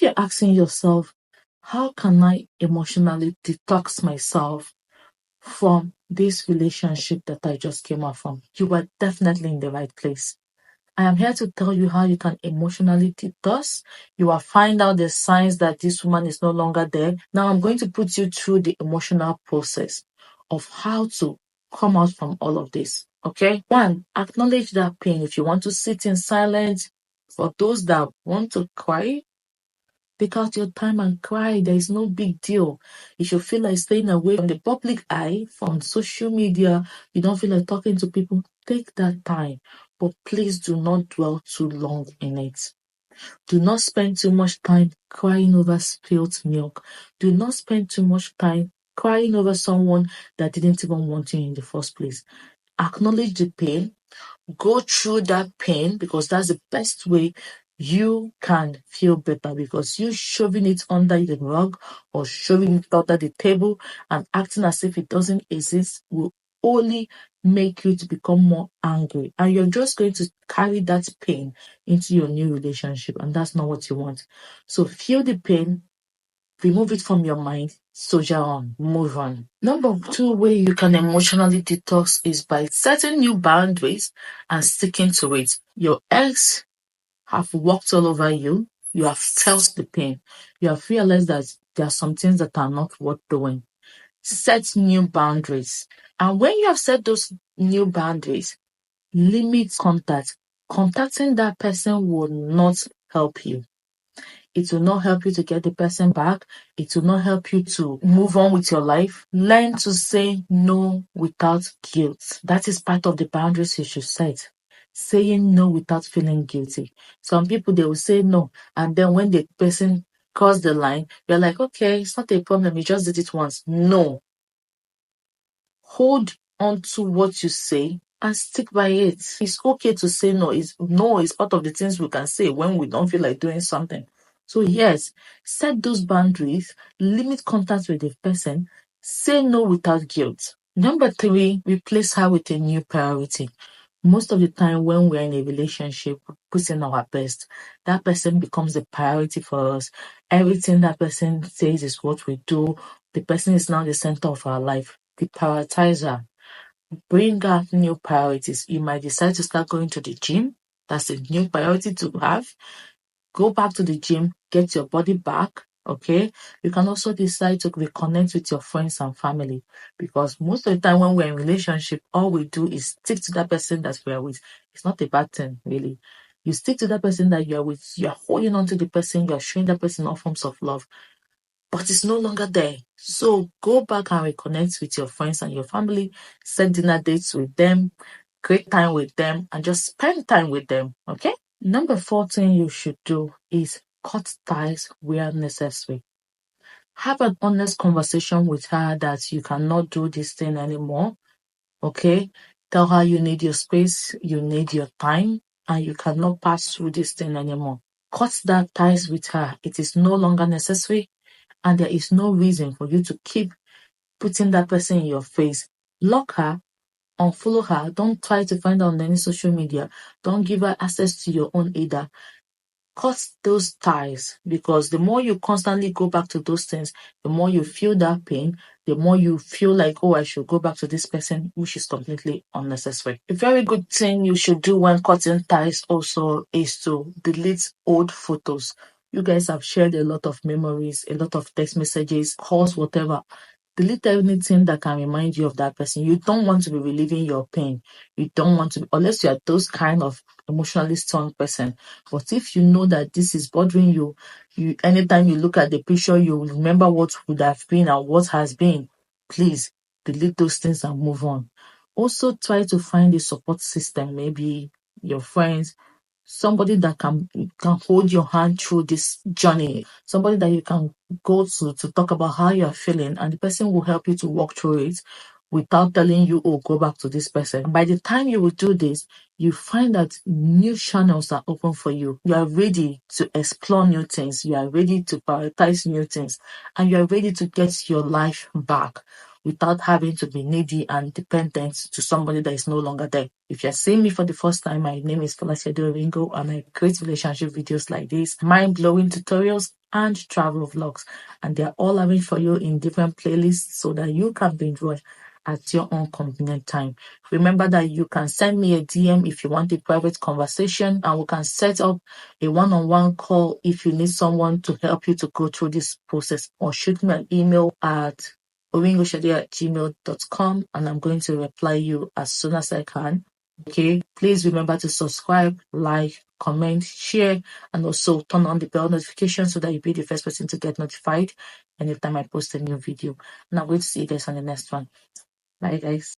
you're asking yourself, how can I emotionally detox myself from this relationship that I just came out from? You are definitely in the right place. I am here to tell you how you can emotionally detox. You will find out the signs that this woman is no longer there. Now I'm going to put you through the emotional process of how to come out from all of this. Okay? 1, acknowledge that pain. If you want to sit in silence, for those that want to cry, take out your time and cry. There is no big deal. If you feel like staying away from the public eye, from social media, you don't feel like talking to people, take that time. But please do not dwell too long in it. Do not spend too much time crying over spilled milk. Do not spend too much time crying over someone that didn't even want you in the first place. Acknowledge the pain. Go through that pain, because that's the best way you can feel better, because you shoving it under the rug or shoving it under the table and acting as if it doesn't exist will only make you to become more angry, and you're just going to carry that pain into your new relationship, and that's not what you want. So feel the pain, remove it from your mind, soldier on, move on. Number 2 way you can emotionally detox is by setting new boundaries and sticking to it. Your ex have walked all over you. You have felt the pain. You have realized that there are some things that are not worth doing. Set new boundaries. And when you have set those new boundaries, limit contact. Contacting that person will not help you. It will not help you to get the person back. It will not help you to move on with your life. Learn to say no without guilt. That is part of the boundaries you should set. Saying no without feeling guilty. Some people, they will say no, and then when the person cross the line, you're like, okay, it's not a problem. You just did it once. No. Hold on to what you say and stick by it. It's okay to say no. No is part of the things we can say when we don't feel like doing something. So yes, set those boundaries, limit contact with the person, say no without guilt. Number 3, replace her with a new priority. Most of the time when we're in a relationship, we put in our best. That person becomes the priority for us. Everything that person says is what we do. The person is now the center of our life. The prioritizer. Bring out new priorities. You might decide to start going to the gym. That's a new priority to have. Go back to the gym, get your body back. Okay. You can also decide to reconnect with your friends and family, because most of the time when we're in relationship, all we do is stick to that person that we're with. It's not a bad thing, really. You stick to that person that you're with. You're holding on to the person. You're showing that person all forms of love, but it's no longer there. So go back and reconnect with your friends and your family. Set dinner dates with them. Create time with them and just spend time with them. Okay. Number 4 thing you should do is cut ties where necessary. Have an honest conversation with her that you cannot do this thing anymore. Okay? Tell her you need your space, you need your time, and you cannot pass through this thing anymore. Cut that ties with her. It is no longer necessary, and there is no reason for you to keep putting that person in your face. Block her. Unfollow her. Don't try to find her on any social media. Don't give her access to your own either. Cut those ties, because the more you constantly go back to those things, the more you feel that pain, the more you feel like, oh, I should go back to this person, which is completely unnecessary. A very good thing you should do when cutting ties also is to delete old photos. You guys have shared a lot of memories, a lot of text messages, calls, whatever. Delete anything that can remind you of that person. You don't want to be reliving your pain. You don't want to, unless you are those kind of emotionally strong person. But if you know that this is bothering you, anytime you look at the picture, you will remember what would have been and what has been. Please delete those things and move on. Also, try to find a support system, maybe your friends, somebody that can hold your hand through this journey, somebody that you can go to talk about how you're feeling, and the person will help you to walk through it without telling you, oh, go back to this person. By the time you will do this, you find that new channels are open for you. You are ready to explore new things. You are ready to prioritize new things, and you are ready to get your life back without having to be needy and dependent to somebody that is no longer there. If you're seeing me for the first time, my name is Oringo, and I create relationship videos like this, mind-blowing tutorials and travel vlogs, and they're all arranged for you in different playlists so that you can binge watch at your own convenient time. Remember that you can send me a DM if you want a private conversation, and we can set up a one-on-one call if you need someone to help you to go through this process, or shoot me an email at oringoshade@gmail.com, and I'm going to reply you as soon as I can. Okay, please remember to subscribe, like, comment, share, and also turn on the bell notification so that you'll be the first person to get notified anytime I post a new video. And I'm going to see you guys on the next one. Bye, guys.